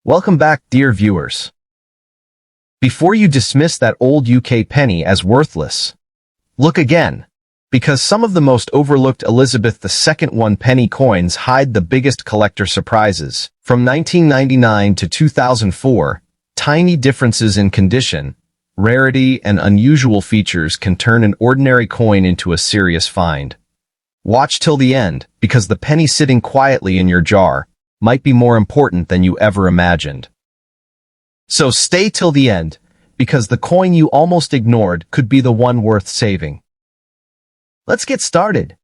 Welcome back, dear viewers. Before you dismiss that old UK penny as worthless, look again, because some of the most overlooked Elizabeth II one-penny coins hide the biggest collector surprises. From 1999 to 2004, tiny differences in condition, rarity, and unusual features can turn an ordinary coin into a serious find. Watch till the end, because the penny sitting quietly in your jar might be more important than you ever imagined. So stay till the end, because the coin you almost ignored could be the one worth saving. Let's get started.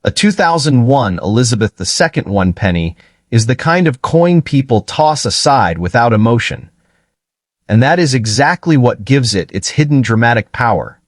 A 2001 Elizabeth II one-penny is the kind of coin people toss aside without emotion. And that is exactly what gives it its hidden dramatic power.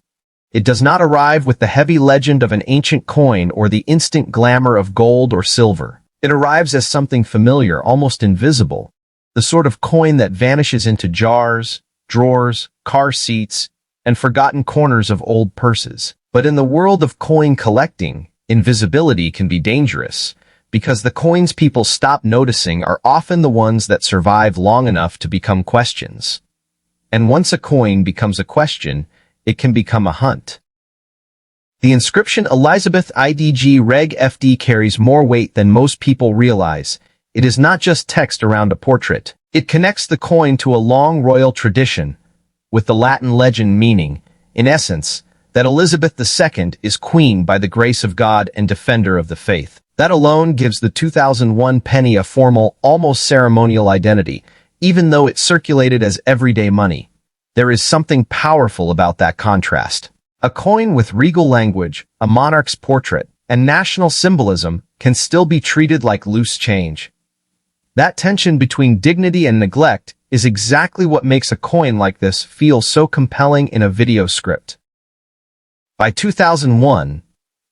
It does not arrive with the heavy legend of an ancient coin or the instant glamour of gold or silver. It arrives as something familiar, almost invisible, the sort of coin that vanishes into jars, drawers, car seats, and forgotten corners of old purses. But in the world of coin collecting, invisibility can be dangerous, because the coins people stop noticing are often the ones that survive long enough to become questions. And once a coin becomes a question, it can become a hunt. The inscription Elizabeth IDG Reg FD carries more weight than most people realize. It is not just text around a portrait. It connects the coin to a long royal tradition, with the Latin legend meaning, in essence, that Elizabeth II is queen by the grace of God and defender of the faith. That alone gives the 2001 penny a formal, almost ceremonial identity, even though it circulated as everyday money. There is something powerful about that contrast. A coin with regal language, a monarch's portrait, and national symbolism can still be treated like loose change. That tension between dignity and neglect is exactly what makes a coin like this feel so compelling in a video script. By 2001,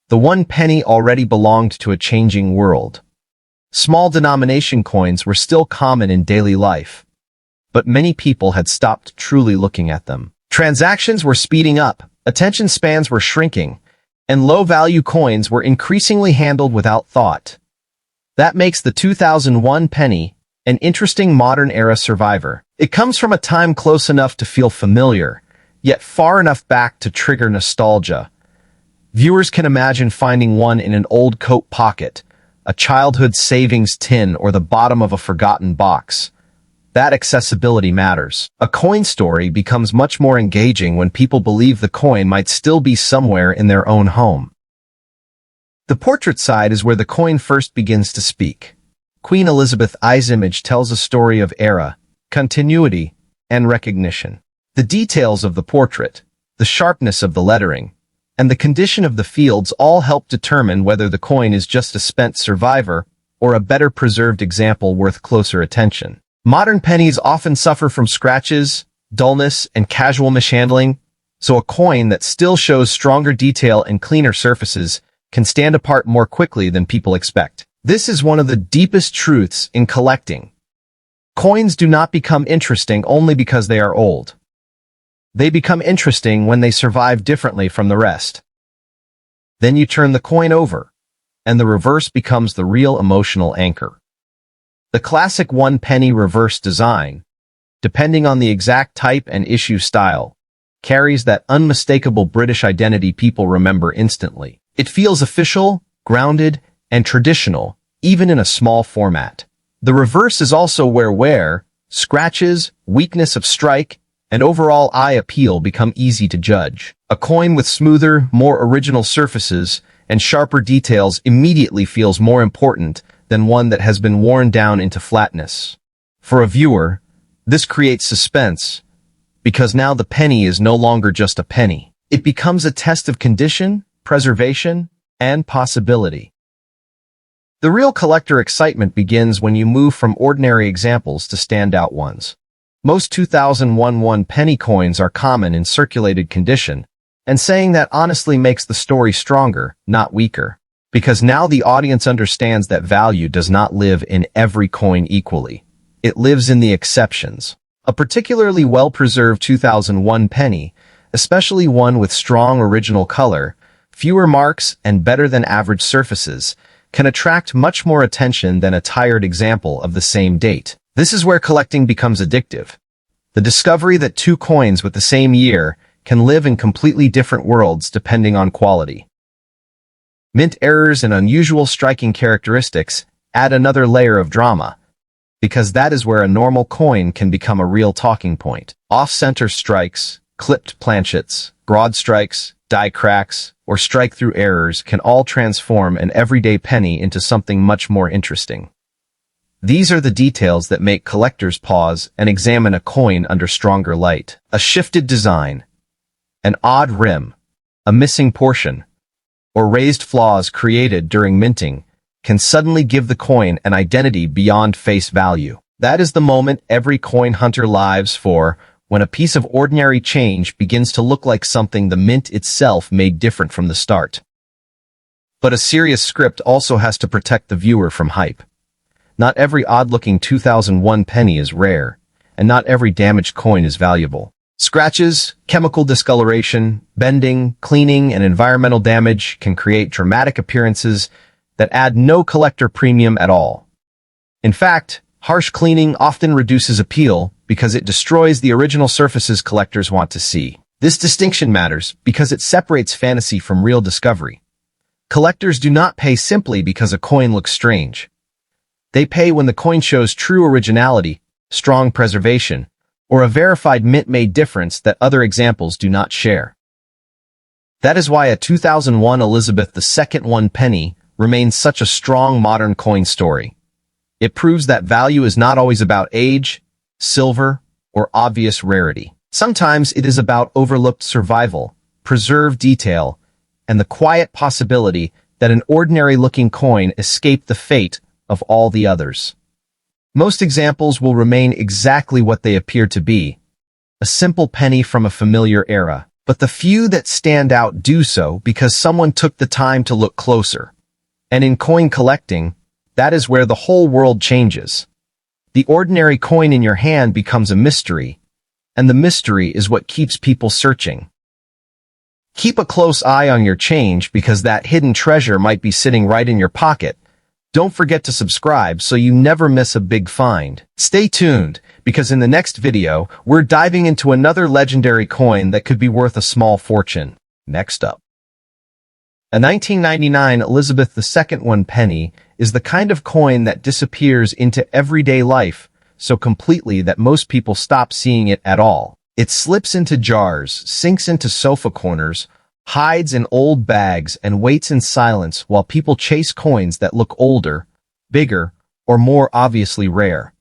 the one penny already belonged to a changing world. Small denomination coins were still common in daily life, but many people had stopped truly looking at them. Transactions were speeding up, attention spans were shrinking, and low-value coins were increasingly handled without thought. That makes the 2001 penny an interesting modern-era survivor. It comes from a time close enough to feel familiar, yet far enough back to trigger nostalgia. Viewers can imagine finding one in an old coat pocket, a childhood savings tin, or the bottom of a forgotten box. That accessibility matters. A coin story becomes much more engaging when people believe the coin might still be somewhere in their own home. The portrait side is where the coin first begins to speak. Queen Elizabeth I's image tells a story of era, continuity, and recognition. The details of the portrait, the sharpness of the lettering, and the condition of the fields all help determine whether the coin is just a spent survivor or a better preserved example worth closer attention. Modern pennies often suffer from scratches, dullness, and casual mishandling, so a coin that still shows stronger detail and cleaner surfaces can stand apart more quickly than people expect. This is one of the deepest truths in collecting. Coins do not become interesting only because they are old. They become interesting when they survive differently from the rest. Then you turn the coin over, and the reverse becomes the real emotional anchor. The classic one-penny reverse design, depending on the exact type and issue style, carries that unmistakable British identity people remember instantly. It feels official, grounded, and traditional, even in a small format. The reverse is also where wear, scratches, weakness of strike, and overall eye appeal become easy to judge. A coin with smoother, more original surfaces and sharper details immediately feels more important than one that has been worn down into flatness. For a viewer, this creates suspense, because now the penny is no longer just a penny. It becomes a test of condition, preservation, and possibility. The real collector excitement begins when you move from ordinary examples to standout ones. Most 2001 one-penny coins are common in circulated condition, and saying that honestly makes the story stronger, not weaker. Because now the audience understands that value does not live in every coin equally. It lives in the exceptions. A particularly well-preserved 2001 penny, especially one with strong original color, fewer marks, and better-than-average surfaces, can attract much more attention than a tired example of the same date. This is where collecting becomes addictive. The discovery that two coins with the same year can live in completely different worlds depending on quality. Mint errors and unusual striking characteristics add another layer of drama, because that is where a normal coin can become a real talking point. Off-center strikes, clipped planchets, broad strikes, die cracks, or strike-through errors can all transform an everyday penny into something much more interesting. These are the details that make collectors pause and examine a coin under stronger light. A shifted design, an odd rim, a missing portion, or raised flaws created during minting can suddenly give the coin an identity beyond face value. That is the moment every coin hunter lives for, when a piece of ordinary change begins to look like something the mint itself made different from the start. But a serious script also has to protect the viewer from hype. Not every odd-looking 2001 penny is rare, and not every damaged coin is valuable. Scratches, chemical discoloration, bending, cleaning, and environmental damage can create dramatic appearances that add no collector premium at all. In fact, harsh cleaning often reduces appeal because it destroys the original surfaces collectors want to see. This distinction matters because it separates fantasy from real discovery. Collectors do not pay simply because a coin looks strange. They pay when the coin shows true originality, strong preservation, or a verified mint-made difference that other examples do not share. That is why a 2001 Elizabeth II penny remains such a strong modern coin story. It proves that value is not always about age, silver, or obvious rarity. Sometimes it is about overlooked survival, preserved detail, and the quiet possibility that an ordinary-looking coin escaped the fate of all the others. Most examples will remain exactly what they appear to be, a simple penny from a familiar era. But the few that stand out do so because someone took the time to look closer. And in coin collecting, that is where the whole world changes. The ordinary coin in your hand becomes a mystery, and the mystery is what keeps people searching. Keep a close eye on your change because that hidden treasure might be sitting right in your pocket. Don't forget to subscribe so you never miss a big find. Stay tuned, because in the next video, we're diving into another legendary coin that could be worth a small fortune. Next up. A 1999 Elizabeth II penny is the kind of coin that disappears into everyday life so completely that most people stop seeing it at all. It slips into jars, sinks into sofa corners, hides in old bags, and waits in silence while people chase coins that look older, bigger, or more obviously rare.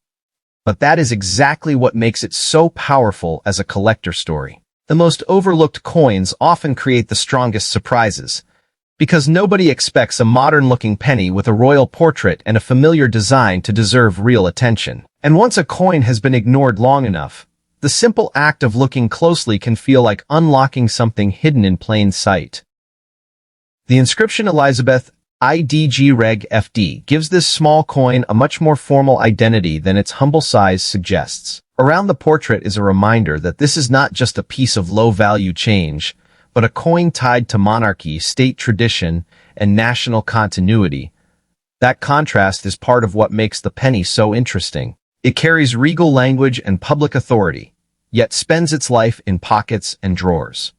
But that is exactly what makes it so powerful as a collector story. The most overlooked coins often create the strongest surprises, because nobody expects a modern-looking penny with a royal portrait and a familiar design to deserve real attention. And once a coin has been ignored long enough, the simple act of looking closely can feel like unlocking something hidden in plain sight. The inscription Elizabeth IDG Reg FD gives this small coin a much more formal identity than its humble size suggests. Around the portrait is a reminder that this is not just a piece of low-value change, but a coin tied to monarchy, state tradition, and national continuity. That contrast is part of what makes the penny so interesting. It carries regal language and public authority, yet spends its life in pockets and drawers.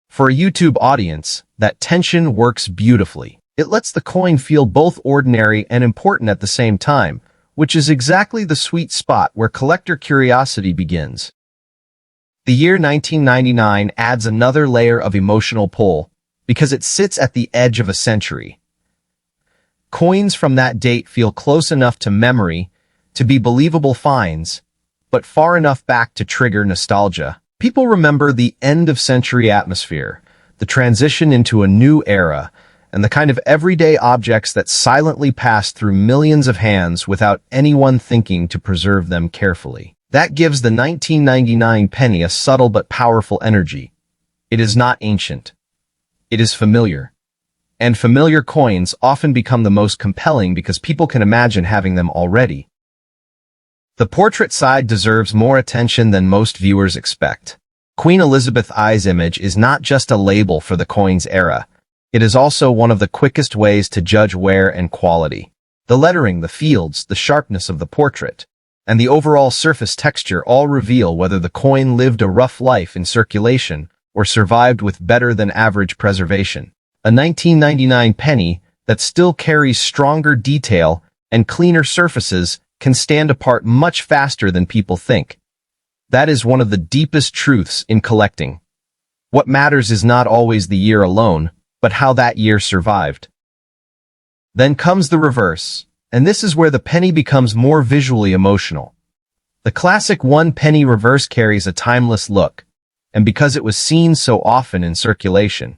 For a YouTube audience, that tension works beautifully. It lets the coin feel both ordinary and important at the same time, which is exactly the sweet spot where collector curiosity begins. The year 1999 adds another layer of emotional pull, because it sits at the edge of a century. Coins from that date feel close enough to memory to be believable finds, but far enough back to trigger nostalgia. People remember the end-of-century atmosphere, the transition into a new era, and the kind of everyday objects that silently passed through millions of hands without anyone thinking to preserve them carefully. That gives the 1999 penny a subtle but powerful energy. It is not ancient. It is familiar. And familiar coins often become the most compelling because people can imagine having them already. The portrait side deserves more attention than most viewers expect. Queen Elizabeth I's image is not just a label for the coin's era. It is also one of the quickest ways to judge wear and quality. The lettering, the fields, the sharpness of the portrait. and the overall surface texture all reveal whether the coin lived a rough life in circulation or survived with better than average preservation. A 1999 penny that still carries stronger detail and cleaner surfaces can stand apart much faster than people think. That is one of the deepest truths in collecting. What matters is not always the year alone, but how that year survived. Then comes the reverse, and this is where the penny becomes more visually emotional. The classic 1 penny reverse carries a timeless look, and because it was seen so often in circulation,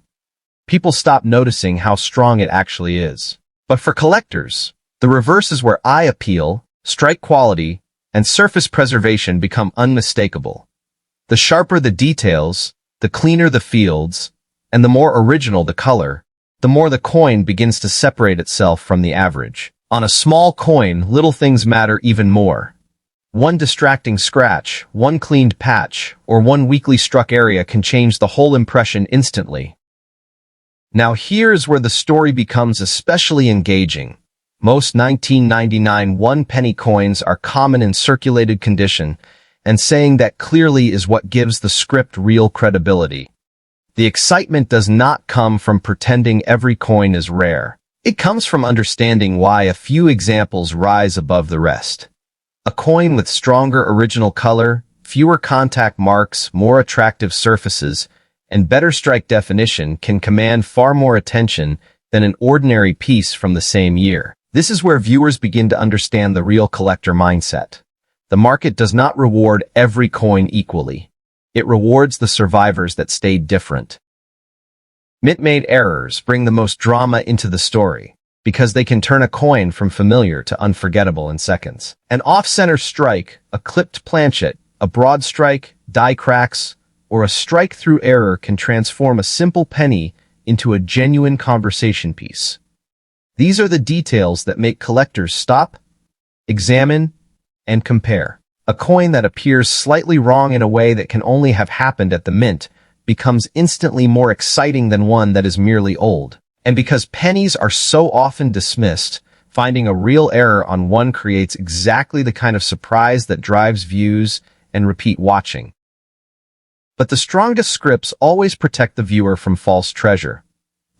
people stop noticing how strong it actually is. But for collectors, the reverse is where eye appeal, strike quality, and surface preservation become unmistakable. The sharper the details, the cleaner the fields, and the more original the color, the more the coin begins to separate itself from the average. On a small coin, little things matter even more. One distracting scratch, one cleaned patch, or one weakly struck area can change the whole impression instantly. Now here's where the story becomes especially engaging. Most 1999 1-penny coins are common in circulated condition, and saying that clearly is what gives the script real credibility. The excitement does not come from pretending every coin is rare. It comes from understanding why a few examples rise above the rest. A coin with stronger original color, fewer contact marks, more attractive surfaces, and better strike definition can command far more attention than an ordinary piece from the same year. This is where viewers begin to understand the real collector mindset. The market does not reward every coin equally. It rewards the survivors that stayed different. Mint-made errors bring the most drama into the story, because they can turn a coin from familiar to unforgettable in seconds. An off-center strike, a clipped planchet, a broad strike, die cracks, or a strike-through error can transform a simple penny into a genuine conversation piece. These are the details that make collectors stop, examine, and compare. A coin that appears slightly wrong in a way that can only have happened at the mint becomes instantly more exciting than one that is merely old. And because pennies are so often dismissed, finding a real error on one creates exactly the kind of surprise that drives views and repeat watching. But the strongest scripts always protect the viewer from false treasure.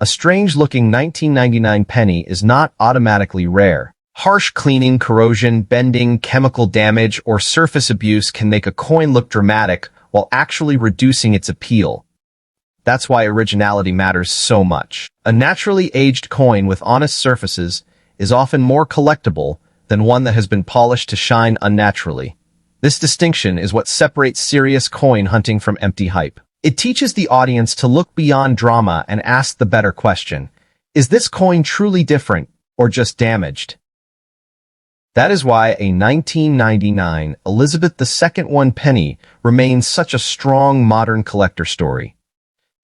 A strange-looking 1999 penny is not automatically rare. Harsh cleaning, corrosion, bending, chemical damage, or surface abuse can make a coin look dramatic while actually reducing its appeal. That's why originality matters so much. A naturally aged coin with honest surfaces is often more collectible than one that has been polished to shine unnaturally. This distinction is what separates serious coin hunting from empty hype. It teaches the audience to look beyond drama and ask the better question: is this coin truly different or just damaged? That is why a 1999 Elizabeth II 1 penny remains such a strong modern collector story.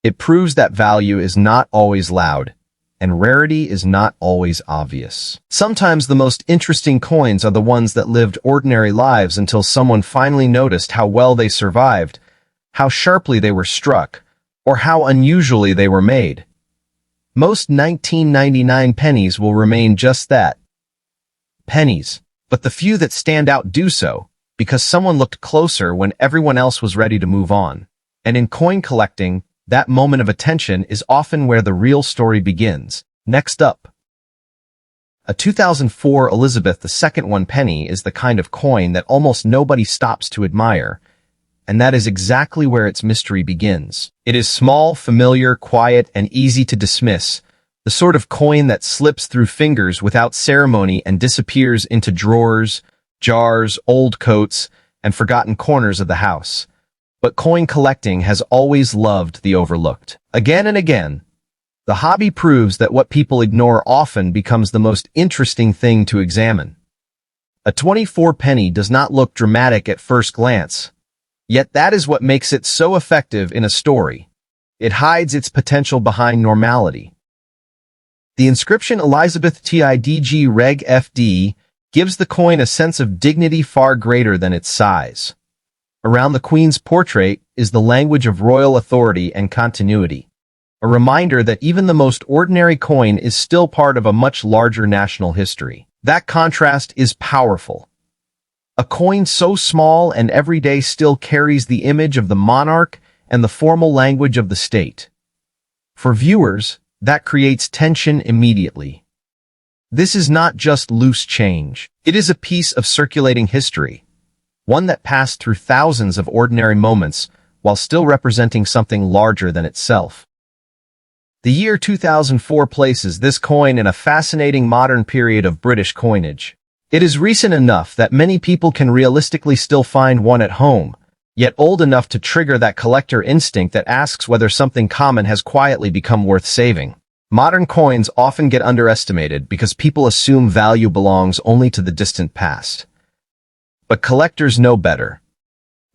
It proves that value is not always loud, and rarity is not always obvious. Sometimes the most interesting coins are the ones that lived ordinary lives until someone finally noticed how well they survived, how sharply they were struck, or how unusually they were made. Most 1999 pennies will remain just that, pennies, but the few that stand out do so, because someone looked closer when everyone else was ready to move on. And in coin collecting, that moment of attention is often where the real story begins. Next up, a 2004 Elizabeth II 1 penny is the kind of coin that almost nobody stops to admire, and that is exactly where its mystery begins. It is small, familiar, quiet, and easy to dismiss, the sort of coin that slips through fingers without ceremony and disappears into drawers, jars, old coats, and forgotten corners of the house. But coin collecting has always loved the overlooked. Again and again, the hobby proves that what people ignore often becomes the most interesting thing to examine. A 24 penny does not look dramatic at first glance, yet that is what makes it so effective in a story. It hides its potential behind normality. The inscription Elizabeth TIDG Reg FD gives the coin a sense of dignity far greater than its size. Around the Queen's portrait is the language of royal authority and continuity, a reminder that even the most ordinary coin is still part of a much larger national history. That contrast is powerful. A coin so small and everyday still carries the image of the monarch and the formal language of the state. For viewers, that creates tension immediately. This is not just loose change. It is a piece of circulating history, one that passed through thousands of ordinary moments while still representing something larger than itself. The year 2004 places this coin in a fascinating modern period of British coinage. It is recent enough that many people can realistically still find one at home, yet old enough to trigger that collector instinct that asks whether something common has quietly become worth saving. Modern coins often get underestimated because people assume value belongs only to the distant past. But collectors know better.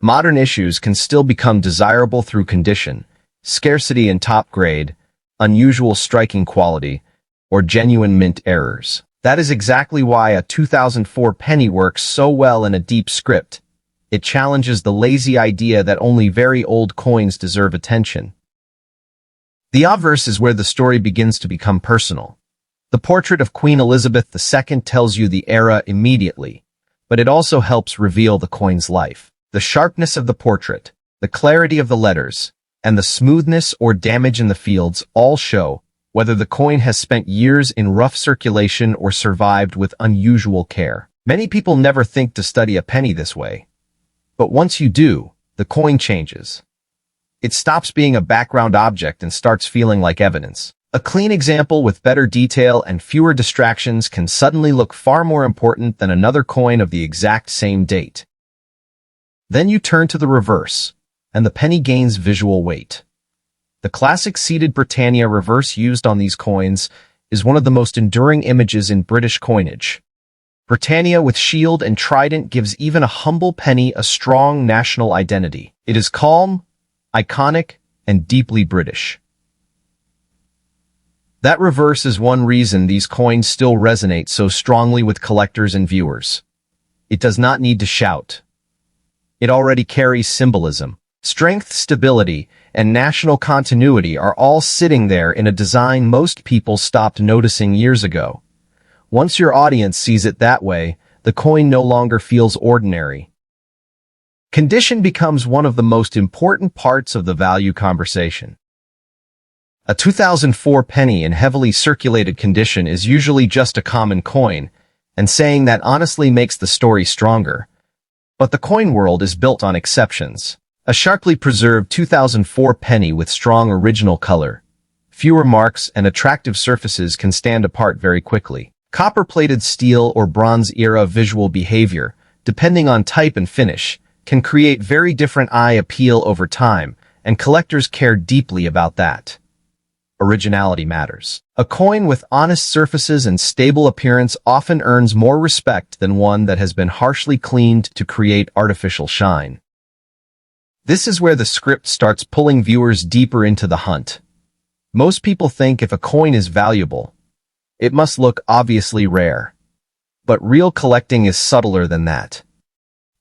Modern issues can still become desirable through condition, scarcity and top grade, unusual striking quality, or genuine mint errors. That is exactly why a 2004 penny works so well in a deep script. It challenges the lazy idea that only very old coins deserve attention. The obverse is where the story begins to become personal. The portrait of Queen Elizabeth II tells you the era immediately, but it also helps reveal the coin's life. The sharpness of the portrait, the clarity of the letters, and the smoothness or damage in the fields all show whether the coin has spent years in rough circulation or survived with unusual care. Many people never think to study a penny this way. But once you do, the coin changes. It stops being a background object and starts feeling like evidence. A clean example with better detail and fewer distractions can suddenly look far more important than another coin of the exact same date. Then you turn to the reverse, and the penny gains visual weight. The classic seated Britannia reverse used on these coins is one of the most enduring images in British coinage. Britannia with shield and trident gives even a humble penny a strong national identity. It is calm, iconic, and deeply British. That reverse is one reason these coins still resonate so strongly with collectors and viewers. It does not need to shout. It already carries symbolism. Strength, stability, and national continuity are all sitting there in a design most people stopped noticing years ago. Once your audience sees it that way, the coin no longer feels ordinary. Condition becomes one of the most important parts of the value conversation. A 2004 penny in heavily circulated condition is usually just a common coin, and saying that honestly makes the story stronger. But the coin world is built on exceptions. A sharply preserved 2004 penny with strong original color, fewer marks, and attractive surfaces can stand apart very quickly. Copper-plated steel or bronze-era visual behavior, depending on type and finish, can create very different eye appeal over time, and collectors care deeply about that. Originality matters. A coin with honest surfaces and stable appearance often earns more respect than one that has been harshly cleaned to create artificial shine. This is where the script starts pulling viewers deeper into the hunt. Most people think if a coin is valuable, it must look obviously rare. But real collecting is subtler than that.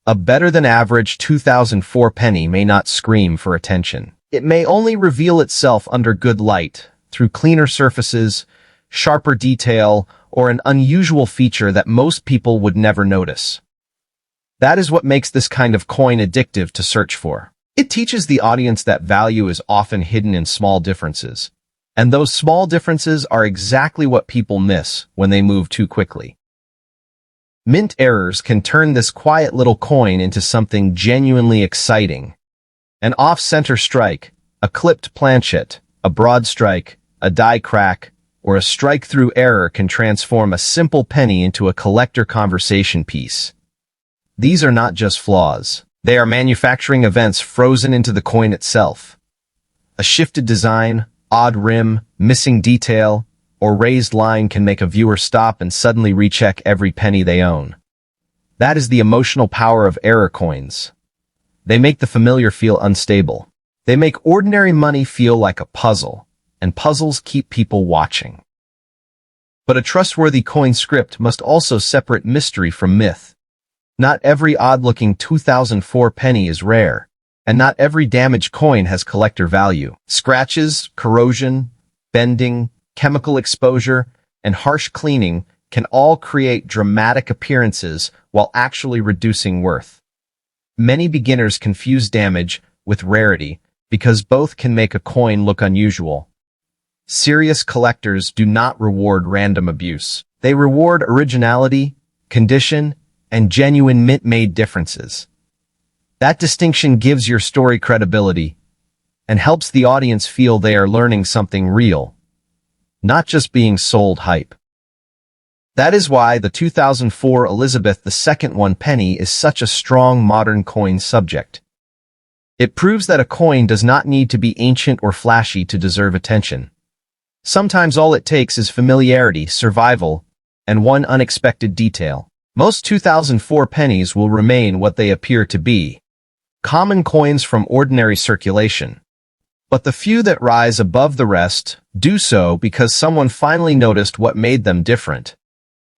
A better-than-average 2004 penny may not scream for attention. It may only reveal itself under good light, through cleaner surfaces, sharper detail, or an unusual feature that most people would never notice. That is what makes this kind of coin addictive to search for. It teaches the audience that value is often hidden in small differences, and those small differences are exactly what people miss when they move too quickly. Mint errors can turn this quiet little coin into something genuinely exciting. An off-center strike, a clipped planchet, a broad strike, a die crack, or a strike-through error can transform a simple penny into a collector conversation piece. These are not just flaws. They are manufacturing events frozen into the coin itself. A shifted design, odd rim, missing detail, or raised line can make a viewer stop and suddenly recheck every penny they own. That is the emotional power of error coins. They make the familiar feel unstable. They make ordinary money feel like a puzzle, and puzzles keep people watching. But a trustworthy coin script must also separate mystery from myth. Not every odd-looking 2004 penny is rare, and not every damaged coin has collector value. Scratches, corrosion, bending, chemical exposure, and harsh cleaning can all create dramatic appearances while actually reducing worth. Many beginners confuse damage with rarity because both can make a coin look unusual. Serious collectors do not reward random abuse. They reward originality, condition, and genuine mint-made differences. That distinction gives your story credibility and helps the audience feel they are learning something real, not just being sold hype. That is why the 2004 Elizabeth II penny is such a strong modern coin subject. It proves that a coin does not need to be ancient or flashy to deserve attention. Sometimes all it takes is familiarity, survival, and one unexpected detail. Most 2004 pennies will remain what they appear to be, common coins from ordinary circulation. But the few that rise above the rest do so because someone finally noticed what made them different.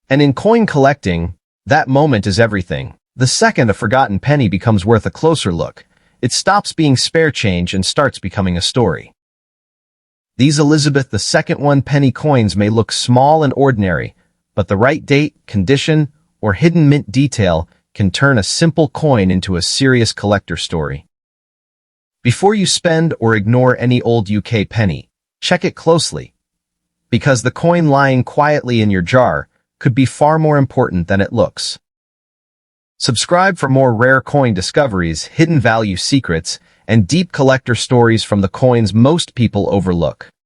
And in coin collecting, that moment is everything. The second a forgotten penny becomes worth a closer look, it stops being spare change and starts becoming a story. These Elizabeth II penny coins may look small and ordinary, but the right date, condition, or hidden mint detail can turn a simple coin into a serious collector story. Before you spend or ignore any old UK penny, check it closely, because the coin lying quietly in your jar could be far more important than it looks. Subscribe for more rare coin discoveries, hidden value secrets, and deep collector stories from the coins most people overlook.